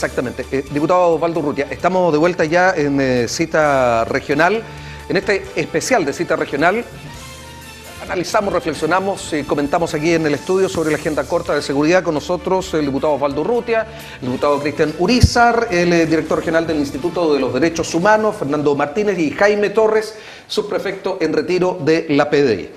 Exactamente. Diputado Osvaldo Urrutia, estamos de vuelta ya en Cita Regional. En este especial de Cita Regional analizamos, reflexionamos y comentamos aquí en el estudio sobre la agenda corta de seguridad. Con nosotros el diputado Osvaldo Urrutia, el diputado Cristian Urizar, el director regional del Instituto de los Derechos Humanos, Fernando Martínez, y Jaime Torres, subprefecto en retiro de la PDI.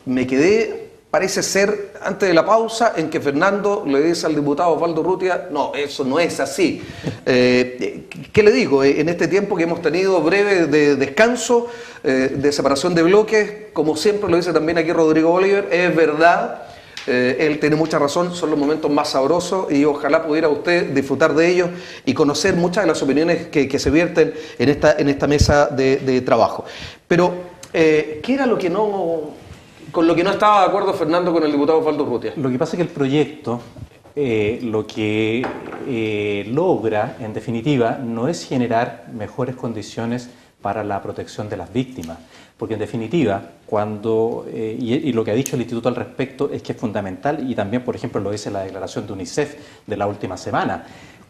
Me quedé, parece ser, antes de la pausa, en que Fernando le dice al diputado Osvaldo Urrutia: no, eso no es así. ¿Qué le digo? En este tiempo que hemos tenido breve de descanso, de separación de bloques, como siempre lo dice también aquí Rodrigo Bolívar, es verdad, él tiene mucha razón, son los momentos más sabrosos y ojalá pudiera usted disfrutar de ellos y conocer muchas de las opiniones que se vierten en esta mesa de trabajo. Pero, ¿qué era lo que con lo que no estaba de acuerdo Fernando con el diputado Osvaldo Urrutia? Lo que pasa es que el proyecto lo que logra, en definitiva, no es generar mejores condiciones para la protección de las víctimas, porque en definitiva, y lo que ha dicho el Instituto al respecto es que es fundamental, y también, por ejemplo, lo dice la declaración de UNICEF de la última semana.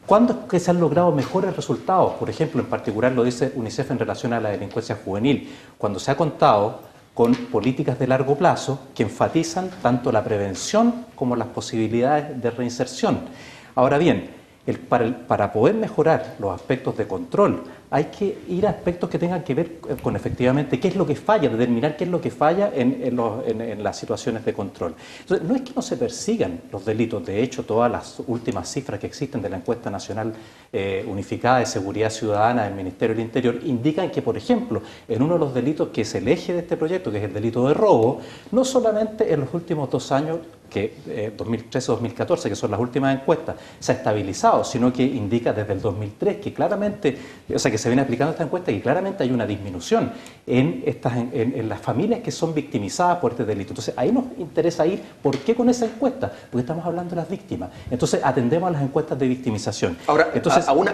¿Cuándo es que se han logrado mejores resultados? Por ejemplo, en particular lo dice UNICEF en relación a la delincuencia juvenil, cuando se ha contado con políticas de largo plazo que enfatizan tanto la prevención como las posibilidades de reinserción. Ahora bien, para poder mejorar los aspectos de control, hay que ir a aspectos que tengan que ver con efectivamente qué es lo que falla, determinar qué es lo que falla en las situaciones de control. Entonces, no es que no se persigan los delitos, de hecho, todas las últimas cifras que existen de la encuesta nacional unificada de seguridad ciudadana del Ministerio del Interior indican que, por ejemplo, en uno de los delitos que es el eje de este proyecto, que es el delito de robo, no solamente en los últimos 2 años, que 2013-2014, que son las últimas encuestas, se ha estabilizado, sino que indica desde el 2003 que claramente, o sea, que se viene aplicando esta encuesta, y claramente hay una disminución en las familias que son victimizadas por este delito. Entonces, ahí nos interesa ir. ¿Por qué con esa encuesta? Porque estamos hablando de las víctimas. Entonces, atendemos a las encuestas de victimización. Ahora,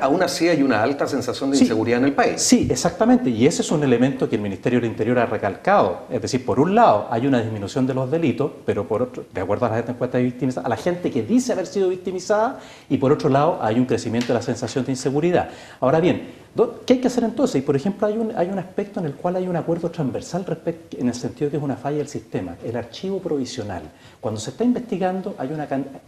aún así hay una alta sensación de inseguridad en el país. Sí, exactamente, y ese es un elemento que el Ministerio del Interior ha recalcado. Es decir, por un lado hay una disminución de los delitos, pero por otro, de acuerdo a las encuestas de victimización, a la gente que dice haber sido victimizada, y por otro lado hay un crecimiento de la sensación de inseguridad. Ahora bien, ¿qué hay que hacer entonces? Y por ejemplo hay un aspecto en el cual hay un acuerdo transversal en el sentido de que es una falla del sistema, el archivo provisional. Cuando se está investigando hay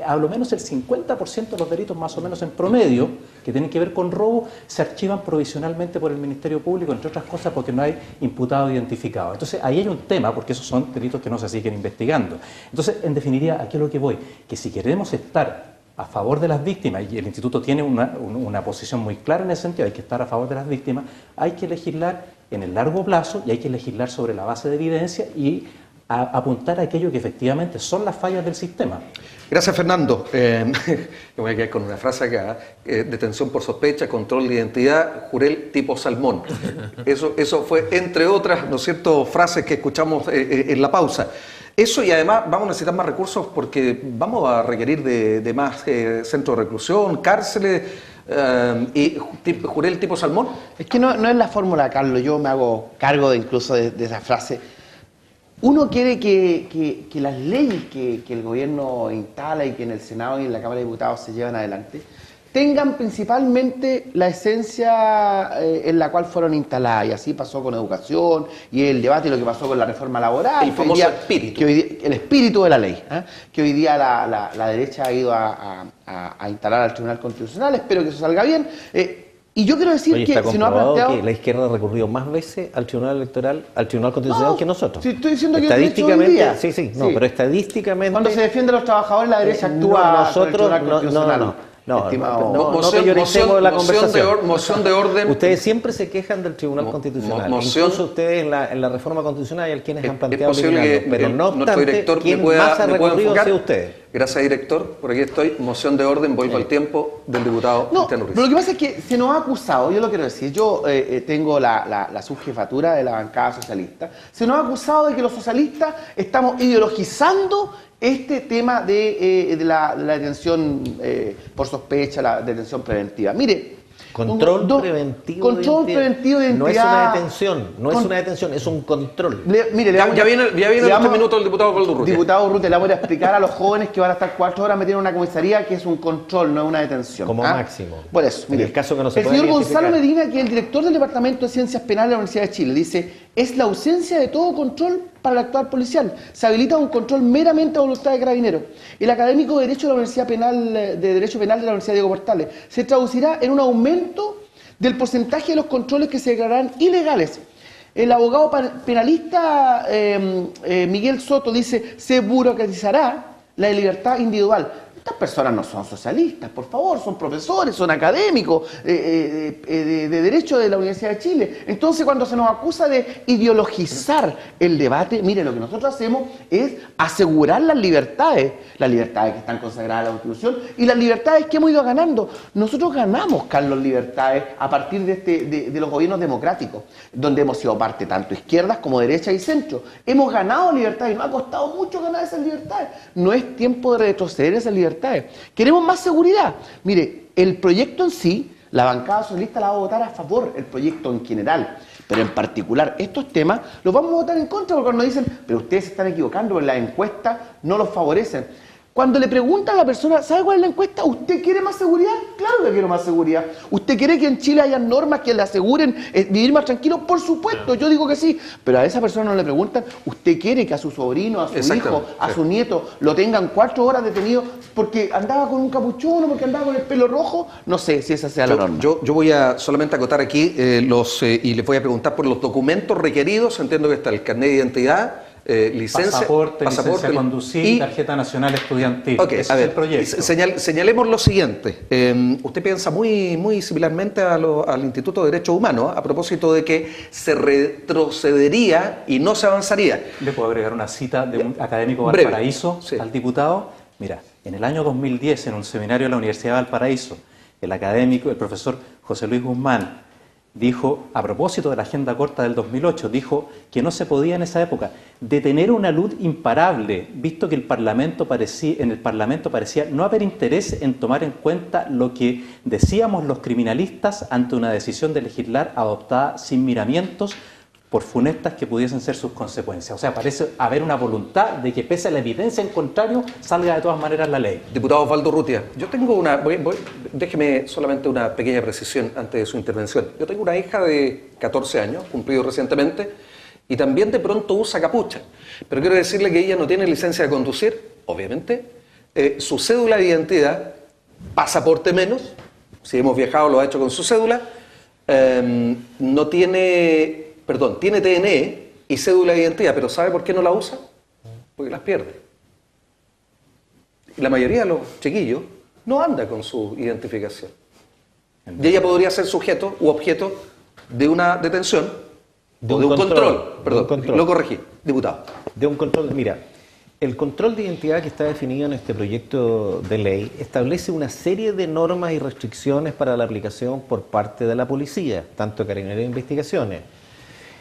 a lo menos el 50% de los delitos más o menos en promedio que tienen que ver con robo se archivan provisionalmente por el Ministerio Público, entre otras cosas porque no hay imputado identificado. Entonces ahí hay un tema, porque esos son delitos que no se siguen investigando. Entonces, en definitiva, aquí es lo que voy, que si queremos estar a favor de las víctimas, y el Instituto tiene una posición muy clara en ese sentido, hay que estar a favor de las víctimas, hay que legislar en el largo plazo y hay que legislar sobre la base de evidencia y apuntar a aquello que efectivamente son las fallas del sistema. Gracias, Fernando. Yo me voy a quedar con una frase acá: detención por sospecha, control de identidad, jurel tipo salmón. Eso fue, entre otras, ¿no es cierto?, frases que escuchamos en la pausa. Eso, y además vamos a necesitar más recursos porque vamos a requerir de más centros de reclusión, cárceles y jurel tipo salmón. Es que no es la fórmula, Carlos. Yo me hago cargo incluso de esa frase. Uno quiere que las leyes que el gobierno instala y que en el Senado y en la Cámara de Diputados se llevan adelante tengan principalmente la esencia en la cual fueron instaladas, y así pasó con educación y el debate y lo que pasó con la reforma laboral. El famoso espíritu. El espíritu de la ley, que hoy día la derecha ha ido a instalar al Tribunal Constitucional. Espero que eso salga bien. Y yo quiero decir que se nos ha planteado que la izquierda ha recurrido más veces al Tribunal Electoral, al Tribunal Constitucional que nosotros. Si estoy diciendo que estadísticamente, hoy día, sí, pero estadísticamente cuando se defiende a los trabajadores, la derecha actúa con el Tribunal Constitucional. No periodicemos la conversación. Moción de orden. Ustedes siempre se quejan del Tribunal Constitucional. Incluso ustedes en la reforma constitucional hay quienes han planteado eliminarlo. Pero no obstante, quien más ha recurrido ha sido ustedes. Gracias, director. Por aquí estoy. Moción de orden, vuelvo al tiempo del diputado Cristian Urizar. Pero lo que pasa es que se nos ha acusado, yo lo quiero decir, yo tengo la subjefatura de la bancada socialista, se nos ha acusado de que los socialistas estamos ideologizando este tema de la detención por sospecha, la detención preventiva. Mire, Control preventivo de identidad. No es una detención, es un control. Ya viene en 8 minutos el diputado Osvaldo Urrutia. Diputado Urrutia, le voy a explicar a los jóvenes que van a estar 4 horas metidos en una comisaría que es un control, no es una detención. Como máximo. Por eso, mire, el caso que no se el señor Gonzalo Medina, que es el director del Departamento de Ciencias Penales de la Universidad de Chile, dice: es la ausencia de todo control para el actuar policial. Se habilita un control meramente a voluntad de Carabineros. El académico de Derecho de la Universidad Penal, de Derecho Penal de la Universidad Diego Portales, se traducirá en un aumento del porcentaje de los controles que se declararán ilegales. El abogado penalista Miguel Soto dice: se burocratizará la libertad individual. Estas personas no son socialistas, por favor, son profesores, son académicos de Derecho de la Universidad de Chile. Entonces, cuando se nos acusa de ideologizar el debate, mire, lo que nosotros hacemos es asegurar las libertades que están consagradas en la Constitución y las libertades que hemos ido ganando. Nosotros ganamos, Carlos, libertades a partir de los gobiernos democráticos, donde hemos sido parte tanto izquierdas como derechas y centro. Hemos ganado libertades y nos ha costado mucho ganar esas libertades. No es tiempo de retroceder esas libertades. Queremos más seguridad. Mire, el proyecto en sí, la bancada socialista la va a votar a favor, el proyecto en general, pero en particular estos temas los vamos a votar en contra, porque cuando dicen: pero ustedes se están equivocando, porque las encuestas no los favorecen. Cuando le preguntan a la persona: ¿sabe cuál es la encuesta? ¿Usted quiere más seguridad? Claro que quiero más seguridad. ¿Usted quiere que en Chile haya normas que le aseguren vivir más tranquilo? Por supuesto, yo digo que sí. Pero a esa persona no le preguntan: ¿usted quiere que a su sobrino, a su hijo, a su nieto lo tengan 4 horas detenido porque andaba con un capuchón o porque andaba con el pelo rojo? No sé si esa sea la norma. Yo voy a solamente acotar aquí y les voy a preguntar por los documentos requeridos. Entiendo que está el carnet de identidad, licencia de conducir y tarjeta nacional estudiantil. Okay, ese es el proyecto. Señalemos lo siguiente. Usted piensa muy similarmente al Instituto de Derechos Humanos a propósito de que se retrocedería y no se avanzaría. ¿Le puedo agregar una cita de un académico de Valparaíso al diputado? Mira, en el año 2010, en un seminario de la Universidad de Valparaíso, el académico, el profesor José Luis Guzmán, dijo, a propósito de la agenda corta del 2008, dijo que no se podía en esa época detener una luz imparable, visto que en el Parlamento parecía no haber interés en tomar en cuenta lo que decíamos los criminalistas ante una decisión de legislar adoptada sin miramientos, por funestas que pudiesen ser sus consecuencias. O sea, parece haber una voluntad de que, pese a la evidencia en contrario, salga de todas maneras la ley. Diputado Osvaldo Urrutia, yo tengo déjeme solamente una pequeña precisión antes de su intervención. Yo tengo una hija de 14 años, cumplido recientemente, y también de pronto usa capucha. Pero quiero decirle que ella no tiene licencia de conducir, obviamente. Su cédula de identidad, pasaporte menos, si hemos viajado lo ha hecho con su cédula, tiene TNE y cédula de identidad, pero ¿sabe por qué no la usa? Porque las pierde. Y la mayoría de los chiquillos no anda con su identificación. Y ella podría ser sujeto u objeto de una detención o de un control. Perdón, lo corregí, diputado. De un control, mira, el control de identidad que está definido en este proyecto de ley establece una serie de normas y restricciones para la aplicación por parte de la policía, tanto de Carabineros de Investigaciones.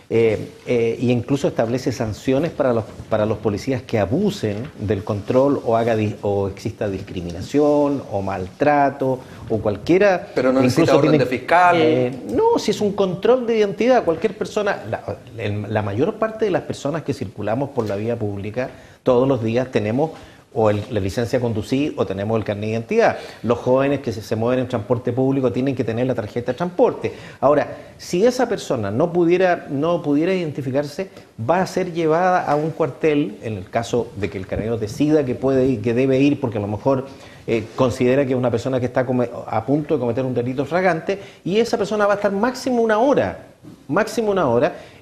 Y incluso establece sanciones para los policías que abusen del control o exista discriminación o maltrato o cualquiera. Pero no necesita orden de fiscal. No, si es un control de identidad, cualquier persona, la mayor parte de las personas que circulamos por la vía pública todos los días tenemos o la licencia de conducir o tenemos el carnet de identidad. Los jóvenes que se mueven en transporte público tienen que tener la tarjeta de transporte. Ahora, si esa persona no pudiera identificarse, va a ser llevada a un cuartel, en el caso de que el carabinero decida que puede ir, que debe ir, porque a lo mejor considera que es una persona que está a punto de cometer un delito flagrante, y esa persona va a estar máximo una hora,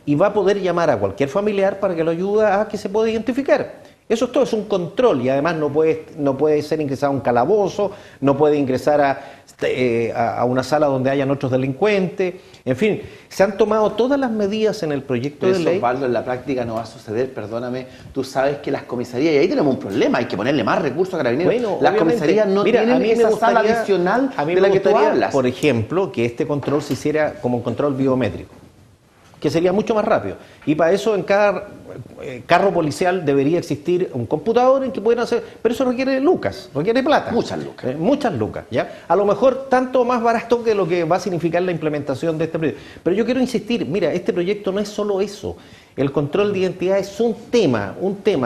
y va a poder llamar a cualquier familiar para que lo ayude a que se pueda identificar. Eso es todo, es un control, y además no puede ser ingresado a un calabozo, no puede ingresar a una sala donde hayan otros delincuentes. En fin, se han tomado todas las medidas en el proyecto de ley. Osvaldo, en la práctica no va a suceder, perdóname. Tú sabes que las comisarías, y ahí tenemos un problema, hay que ponerle más recursos a Carabineros. Bueno, las comisarías no tienen esa sala adicional de la que tú hablas. Por ejemplo, que este control se hiciera como un control biométrico. que sería mucho más rápido. Y para eso en cada carro policial debería existir un computador en que puedan hacer, pero eso requiere lucas, requiere plata. Muchas lucas. Muchas lucas, ¿ya? A lo mejor tanto más barato que lo que va a significar la implementación de este proyecto. Pero yo quiero insistir, mira, este proyecto no es solo eso. El control de identidad es un tema,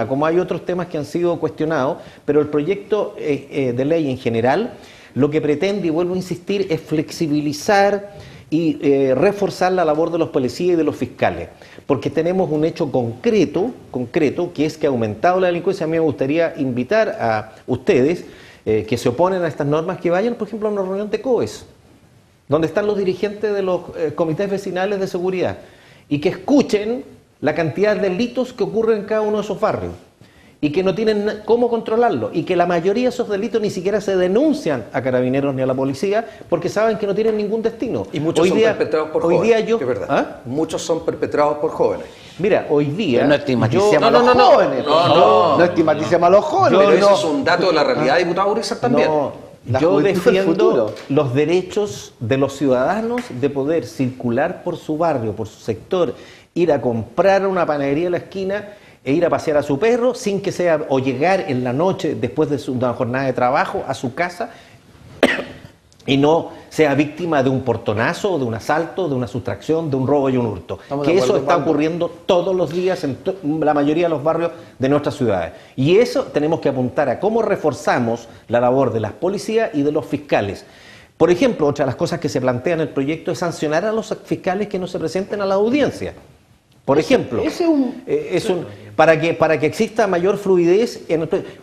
como hay otros temas que han sido cuestionados, pero el proyecto de ley en general lo que pretende, y vuelvo a insistir, es flexibilizar y reforzar la labor de los policías y de los fiscales, porque tenemos un hecho concreto, que es que ha aumentado la delincuencia. A mí me gustaría invitar a ustedes que se oponen a estas normas que vayan, por ejemplo, a una reunión de COES, donde están los dirigentes de los comités vecinales de seguridad, y que escuchen la cantidad de delitos que ocurren en cada uno de esos barrios, y que no tienen cómo controlarlo, y que la mayoría de esos delitos ni siquiera se denuncian a carabineros ni a la policía porque saben que no tienen ningún destino. Y muchos son perpetrados por jóvenes. Es verdad. ¿Ah? Muchos son perpetrados por jóvenes. Mira, hoy día... Pero no estigmaticemos a los jóvenes. No estigmaticemos a los jóvenes. Pero eso es un dato de la realidad, diputado Urizar, también. Yo defiendo los derechos de los ciudadanos de poder circular por su barrio, por su sector, ir a comprar a una panadería en la esquina e ir a pasear a su perro sin que sea, o llegar en la noche después de una jornada de trabajo a su casa y no sea víctima de un portonazo, de un asalto, de una sustracción, de un robo y un hurto. Que eso está ocurriendo todos los días en la mayoría de los barrios de nuestras ciudades. Y eso tenemos que apuntar a cómo reforzamos la labor de las policías y de los fiscales. Por ejemplo, otra de las cosas que se plantea en el proyecto es sancionar a los fiscales que no se presenten a la audiencia. Por ejemplo, para que exista mayor fluidez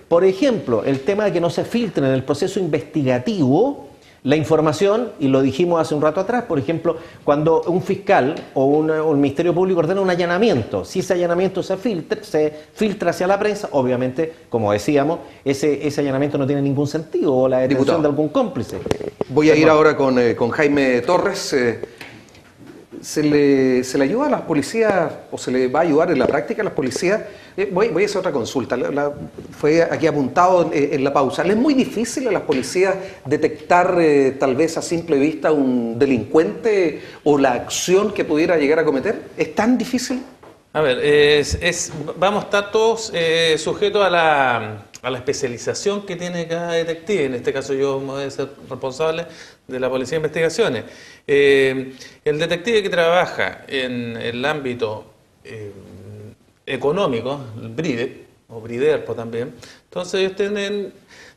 por ejemplo, el tema de que no se filtre en el proceso investigativo la información, y lo dijimos hace un rato atrás, por ejemplo, cuando un fiscal o un Ministerio Público ordena un allanamiento, si ese allanamiento se filtra hacia la prensa, obviamente, como decíamos, ese allanamiento no tiene ningún sentido, o la detención de algún cómplice. Voy a ir ahora con Jaime Torres. ¿Se le ayuda a las policías, o se le va a ayudar en la práctica a las policías? Voy a hacer otra consulta, fue aquí apuntado en la pausa. ¿Le es muy difícil a las policías detectar tal vez a simple vista un delincuente o la acción que pudiera llegar a cometer? ¿Es tan difícil? A ver, vamos a estar todos sujetos a la especialización que tiene cada detective. En este caso yo voy a ser responsable de la Policía de Investigaciones. El detective que trabaja en el ámbito económico, el BRIDE, o BRIDERPO también, entonces ellos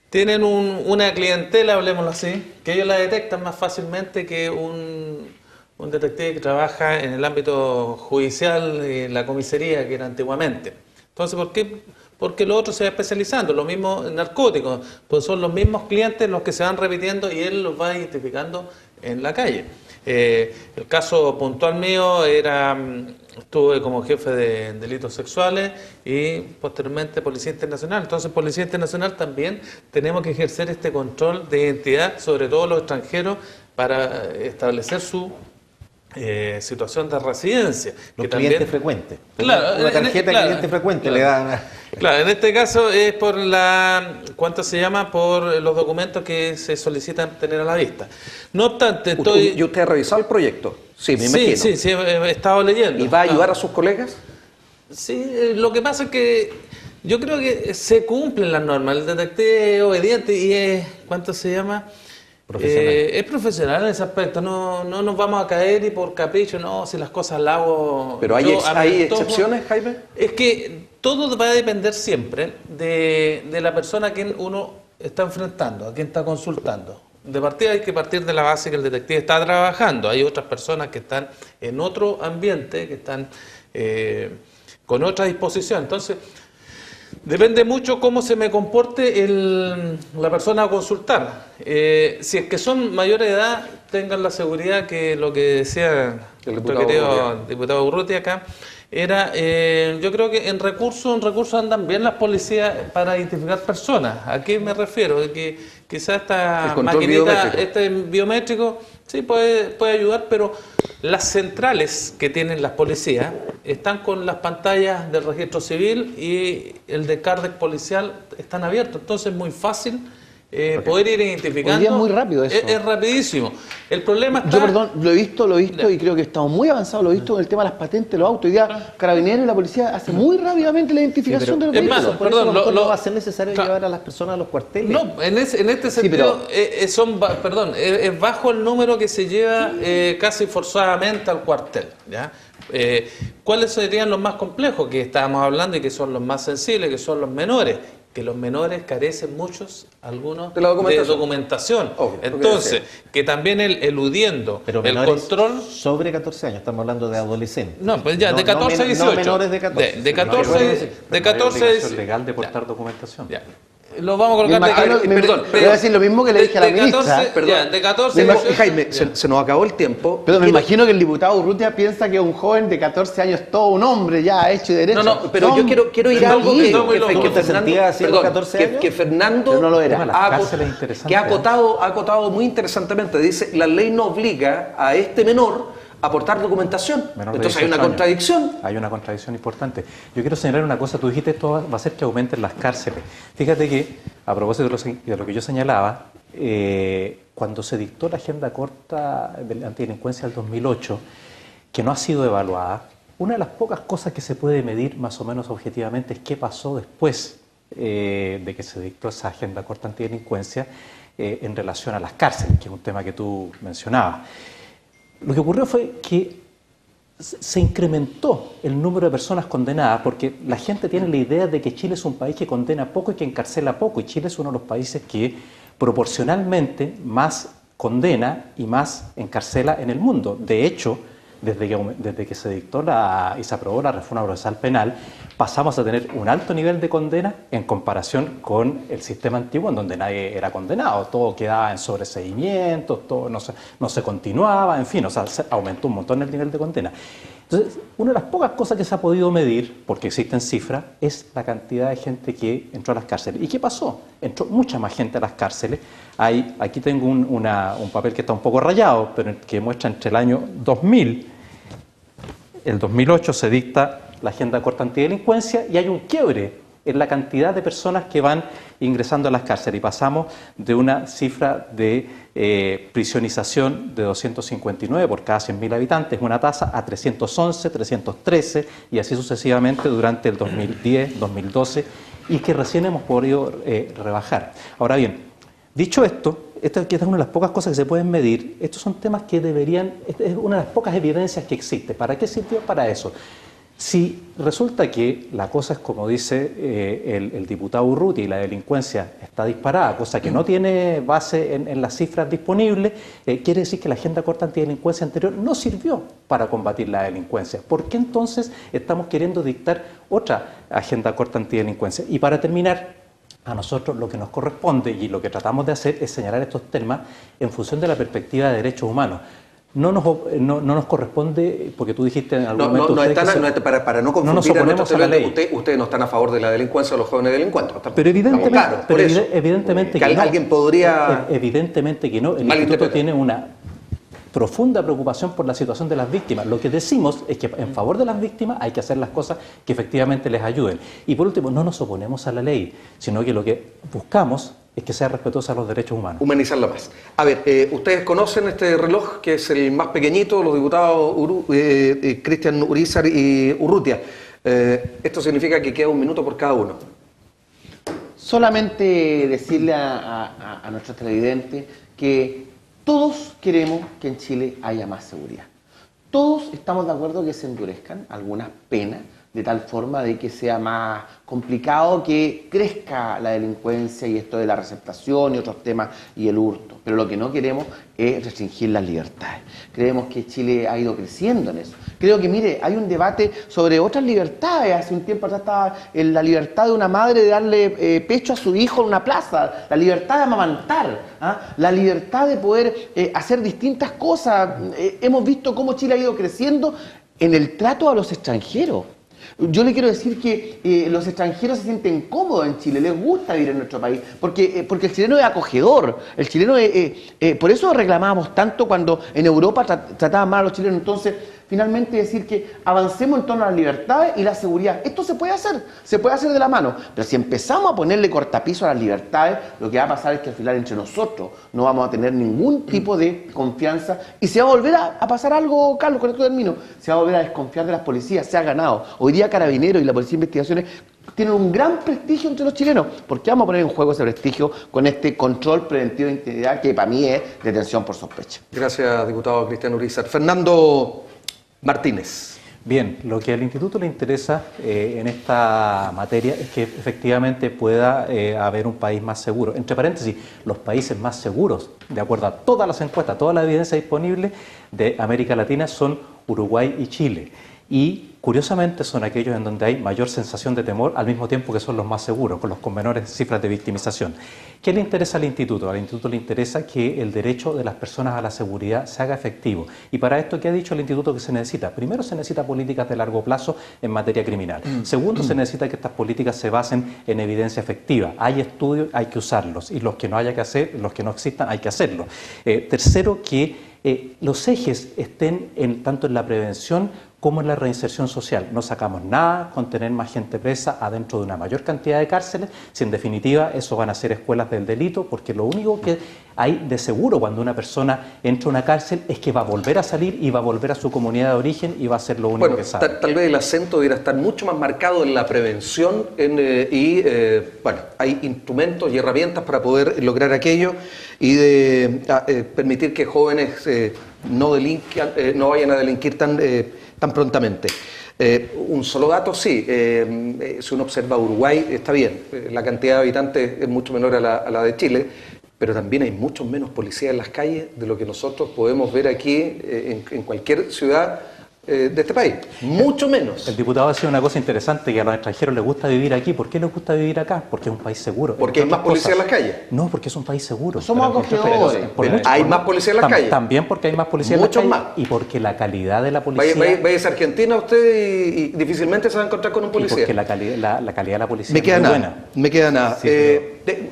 tienen una clientela, hablemoslo así, que ellos la detectan más fácilmente que un detective que trabaja en el ámbito judicial, en la comisaría, que era antiguamente. Entonces, ¿por qué? Porque lo otro se va especializando, lo mismo en narcóticos, pues son los mismos clientes los que se van repitiendo y él los va identificando en la calle. El caso puntual mío estuve como jefe de delitos sexuales y posteriormente Policía Internacional. Entonces, Policía Internacional también tenemos que ejercer este control de identidad, sobre todo los extranjeros, para establecer su situación de residencia. Los clientes frecuentes. Claro, una tarjeta de cliente frecuente le dan. Claro, en este caso es por por los documentos que se solicitan tener a la vista. No obstante, ¿Y usted ha revisado el proyecto? Sí, me imagino. Sí, he estado leyendo. ¿Y va a ayudar a sus colegas? Sí, lo que pasa es que yo creo que se cumplen las normas. El detective es obediente y es, profesional. Es profesional en ese aspecto, no nos vamos a caer y por capricho, no, si las cosas las hago... ¿Pero hay excepciones, Jaime? Es que todo va a depender siempre de la persona a quien uno está enfrentando, a quien está consultando. De partida hay que partir de la base que el detective está trabajando. Hay otras personas que están en otro ambiente, que están con otra disposición. Entonces, depende mucho cómo se me comporte la persona a consultar. Si es que son mayores de edad, tengan la seguridad que lo que decía el diputado Urrutia acá, era, yo creo que en recursos andan bien las policías para identificar personas. ¿A qué me refiero? De que quizás esta maquinita, este biométrico, sí puede ayudar, pero las centrales que tienen las policías están con las pantallas del registro civil y el de CARDEC policial están abiertos. Entonces es muy fácil poder ir identificando. Hoy día es muy rápido eso. Es rapidísimo. El problema está... Yo, perdón, lo he visto y creo que estamos muy avanzados. Lo he visto en el tema de las patentes de los autos. Hoy día Carabineros y la policía hacen muy rápidamente la identificación de los es vehículos. más, Por perdón, eso no va a ser necesario llevar a las personas a los cuarteles. No, en este sentido, es bajo el número que se lleva casi forzadamente al cuartel, ¿ya? ¿Cuáles serían los más complejos que estábamos hablando y que son los más sensibles, que son los menores? Que los menores carecen algunos de la documentación. Obvio, entonces, que también eludiendo Pero el menores control... sobre 14 años, estamos hablando de adolescentes. No, pues ya, de 14 a 18. No menores de 14. De 14 a 18. legal de portar documentación. Ya. Lo vamos a colocar perdón, voy a decir lo mismo que le dije a la ministra. De 14 a 18. Jaime, se nos acabó el tiempo. Pero me imagino que el diputado Urrutia piensa que un joven de 14 años es todo un hombre ya hecho y derecho. No, pero yo quiero ir a algo que ¿Te sentías así a los 14 años? que Fernando Pero no lo era. que ha acotado muy interesantemente. Dice, la ley no obliga a este menor a aportar documentación. Entonces hay una contradicción. Hay una contradicción importante. Yo quiero señalar una cosa. Tú dijiste esto va a hacer que aumenten las cárceles. Fíjate que, a propósito de lo que yo señalaba, cuando se dictó la agenda corta de la antidelincuencia del 2008, que no ha sido evaluada, una de las pocas cosas que se puede medir más o menos objetivamente es qué pasó después de que se dictó esa agenda corta antidelincuencia en relación a las cárceles, que es un tema que tú mencionabas. Lo que ocurrió fue que se incrementó el número de personas condenadas porque la gente tiene la idea de que Chile es un país que condena poco y que encarcela poco, y Chile es uno de los países que proporcionalmente más condena y más encarcela en el mundo. De hecho, desde que se dictó y se aprobó la reforma procesal penal, pasamos a tener un alto nivel de condena en comparación con el sistema antiguo, en donde nadie era condenado, todo quedaba en sobreseimientos, todo no se continuaba, en fin, se aumentó un montón el nivel de condena. Entonces, una de las pocas cosas que se ha podido medir, porque existen cifras, es la cantidad de gente que entró a las cárceles. ¿Y qué pasó? Entró mucha más gente a las cárceles. Aquí tengo un papel que está un poco rayado, pero que muestra entre el año 2000, el 2008 se dicta la agenda corta antidelincuencia y hay un quiebre en la cantidad de personas que van ingresando a las cárceles y pasamos de una cifra de prisionización de 259 por cada 100.000 habitantes, una tasa, a 311, 313 y así sucesivamente durante el 2010, 2012 y que recién hemos podido rebajar. Ahora bien, dicho esto, esta es una de las pocas cosas que se pueden medir. Estos son temas que esta es una de las pocas evidencias que existe. ¿Para qué sirvió? Para eso. Si resulta que la cosa es como dice el diputado Urrutia y la delincuencia está disparada, cosa que no tiene base en las cifras disponibles, quiere decir que la agenda corta antidelincuencia anterior no sirvió para combatir la delincuencia. ¿Por qué entonces estamos queriendo dictar otra agenda corta antidelincuencia? Y para terminar, a nosotros lo que nos corresponde y lo que tratamos de hacer es señalar estos temas en función de la perspectiva de derechos humanos. No nos corresponde, porque tú dijiste en algún momento... Para no confundir nos oponemos a la ley. Ustedes no están a favor de la delincuencia o los jóvenes delincuentes. Pero evidentemente que no. Alguien podría... Evidentemente que no. El Instituto tiene una profunda preocupación por la situación de las víctimas. Lo que decimos es que en favor de las víctimas hay que hacer las cosas que efectivamente les ayuden. Y por último, no nos oponemos a la ley, sino que lo que buscamos es que sea respetuosa a los derechos humanos. Humanizarla más. A ver, ustedes conocen este reloj, que es el más pequeñito, los diputados Cristian Urizar y Urrutia. Esto significa que queda un minuto por cada uno. Solamente decirle a nuestros televidentes que todos queremos que en Chile haya más seguridad. Todos estamos de acuerdo que se endurezcan algunas penas de tal forma de que sea más complicado que crezca la delincuencia y esto de la receptación y otros temas y el hurto. Pero lo que no queremos es restringir las libertades. Creemos que Chile ha ido creciendo en eso. Creo que, mire, hay un debate sobre otras libertades. Hace un tiempo atrás estaba la libertad de una madre de darle pecho a su hijo en una plaza, la libertad de amamantar, la libertad de poder hacer distintas cosas. Hemos visto cómo Chile ha ido creciendo en el trato a los extranjeros. Yo le quiero decir que los extranjeros se sienten cómodos en Chile, les gusta vivir en nuestro país, porque el chileno es acogedor, por eso reclamábamos tanto cuando en Europa trataban mal a los chilenos. Entonces, finalmente decir que avancemos en torno a las libertades y la seguridad. Esto se puede hacer de la mano, pero si empezamos a ponerle cortapiso a las libertades, lo que va a pasar es que al final entre nosotros no vamos a tener ningún tipo de confianza y se va a volver a pasar algo, Carlos, con esto termino, se va a volver a desconfiar de las policías, se ha ganado. Hoy día Carabineros y la Policía de Investigaciones tienen un gran prestigio entre los chilenos. ¿Por qué vamos a poner en juego ese prestigio con este control preventivo de identidad que para mí es detención por sospecha? Gracias, diputado Cristian Urizar. Fernando Martínez. Bien, lo que al Instituto le interesa en esta materia es que efectivamente pueda haber un país más seguro. Entre paréntesis, los países más seguros, de acuerdo a todas las encuestas, toda la evidencia disponible de América Latina, son Uruguay y Chile. Y curiosamente son aquellos en donde hay mayor sensación de temor al mismo tiempo que son los más seguros, con menores cifras de victimización. ¿Qué le interesa al Instituto? Al Instituto le interesa que el derecho de las personas a la seguridad se haga efectivo. Y para esto, ¿qué ha dicho el Instituto que se necesita? Primero, se necesita políticas de largo plazo en materia criminal. Segundo, se necesita que estas políticas se basen en evidencia efectiva. Hay estudios, hay que usarlos. Y los que no haya que hacer, los que no existan, hay que hacerlos. Tercero, que los ejes estén tanto en la prevención como en la reinserción social. No sacamos nada con tener más gente presa adentro de una mayor cantidad de cárceles, si en definitiva eso van a ser escuelas del delito, porque lo único que hay de seguro cuando una persona entra a una cárcel es que va a volver a salir y va a volver a su comunidad de origen y va a ser lo único que sabe. Tal vez el acento debería estar mucho más marcado en la prevención bueno, hay instrumentos y herramientas para poder lograr aquello y de permitir que jóvenes no vayan a delinquir tan prontamente. Un solo dato, sí, si uno observa Uruguay, está bien, la cantidad de habitantes es mucho menor a la de Chile, pero también hay muchos menos policías en las calles de lo que nosotros podemos ver aquí en cualquier ciudad de este país, mucho menos. El diputado ha sido una cosa interesante, que a los extranjeros les gusta vivir aquí. ¿Por qué les gusta vivir acá? Porque es un país seguro. ¿Porque hay más policía en las calles? No, porque es un país seguro. Somos acogedores. ¿Hay más policía en las calles? También porque hay más policía en las calles. Muchos más. Y porque la calidad de la policía... Vaya a Argentina usted y difícilmente se va a encontrar con un policía. Y porque la calidad de la policía me queda es muy nada, buena. Me queda nada. Sí,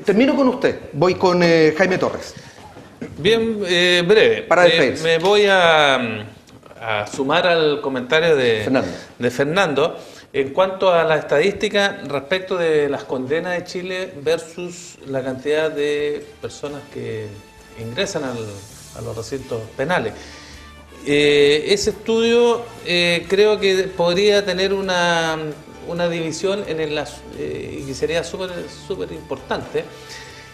termino con usted. Voy con Jaime Torres. Bien, breve. Para despedirse. Me voy a sumar al comentario de Fernando en cuanto a la estadística respecto de las condenas de Chile versus la cantidad de personas que ingresan a los recintos penales. Ese estudio creo que podría tener una división y que sería súper importante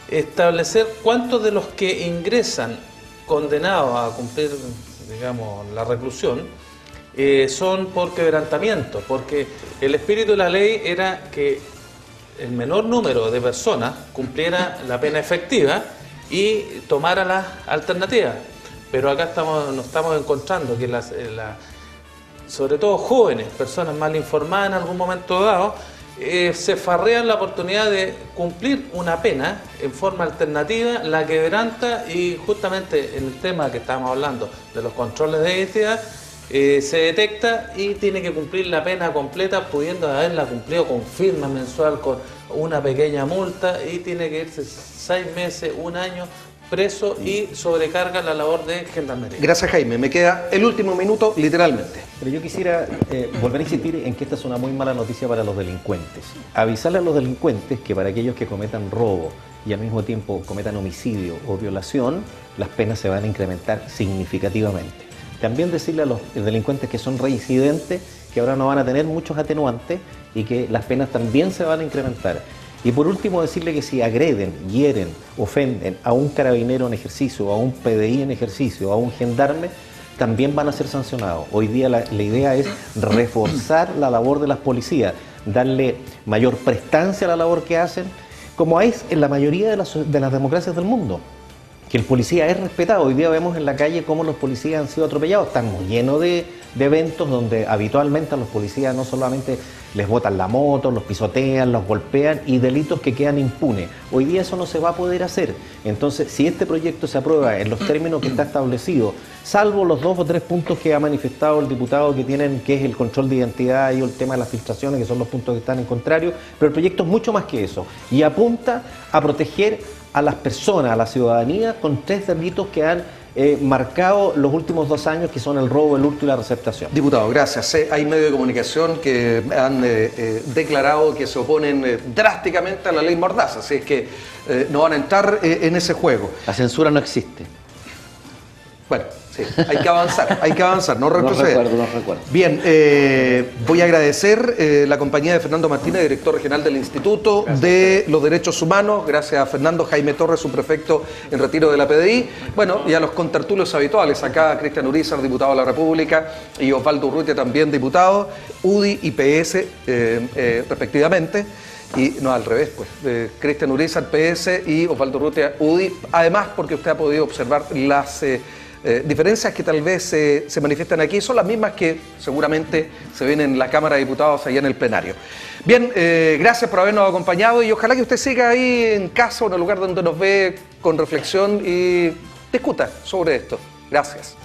establecer cuántos de los que ingresan condenados a cumplir, digamos, la reclusión, son por quebrantamiento, porque el espíritu de la ley era que el menor número de personas cumpliera la pena efectiva y tomara las alternativas. Pero acá nos estamos encontrando que sobre todo jóvenes, personas mal informadas en algún momento dado, se farrean la oportunidad de cumplir una pena en forma alternativa, la quebranta, y justamente en el tema que estábamos hablando de los controles de identidad, se detecta y tiene que cumplir la pena completa, pudiendo haberla cumplido con firma mensual, con una pequeña multa, y tiene que irse 6 meses, 1 año preso y sobrecarga la labor de gendarmería. Gracias, Jaime. Me queda el último minuto, literalmente. Pero yo quisiera volver a insistir en que esta es una muy mala noticia para los delincuentes. Avisarle a los delincuentes que para aquellos que cometan robo y al mismo tiempo cometan homicidio o violación, las penas se van a incrementar significativamente. También decirle a los delincuentes que son reincidentes que ahora no van a tener muchos atenuantes y que las penas también se van a incrementar. Y por último decirle que si agreden, hieren, ofenden a un carabinero en ejercicio, a un PDI en ejercicio, a un gendarme, también van a ser sancionados. Hoy día la idea es reforzar la labor de las policías, darle mayor prestancia a la labor que hacen, como es en la mayoría de las democracias del mundo, que el policía es respetado. Hoy día vemos en la calle cómo los policías han sido atropellados. Estamos llenos de eventos donde habitualmente a los policías no solamente les botan la moto, los pisotean, los golpean, y delitos que quedan impunes. Hoy día eso no se va a poder hacer. Entonces, si este proyecto se aprueba en los términos que está establecido, salvo los 2 o 3 puntos que ha manifestado el diputado que es el control de identidad y el tema de las filtraciones, que son los puntos que están en contrario, pero el proyecto es mucho más que eso y apunta a proteger a las personas, a la ciudadanía, con 3 delitos que han marcado los últimos 2 años, que son el robo, el hurto y la receptación. Diputado, gracias. Hay medios de comunicación que han declarado que se oponen drásticamente a la ley Mordaza, así es que no van a entrar en ese juego. La censura no existe. Bueno, sí, hay que avanzar, no retroceder. No recuerdo. Bien, voy a agradecer la compañía de Fernando Martínez, director regional del Instituto de los Derechos Humanos. Gracias a Fernando, Jaime Torres, su prefecto en retiro de la PDI. Bueno, y a los contertulios habituales, acá Cristian Urizar, diputado de la República, y Osvaldo Urrutia, también diputado, UDI y PS, respectivamente. Y no, al revés, pues, Cristian Urizar, PS, y Osvaldo Urrutia, UDI. Además, porque usted ha podido observar las diferencias que tal vez se manifiestan aquí son las mismas que seguramente se ven en la Cámara de Diputados allá en el plenario. Bien, gracias por habernos acompañado y ojalá que usted siga ahí en casa o en el lugar donde nos ve con reflexión y discuta sobre esto. Gracias.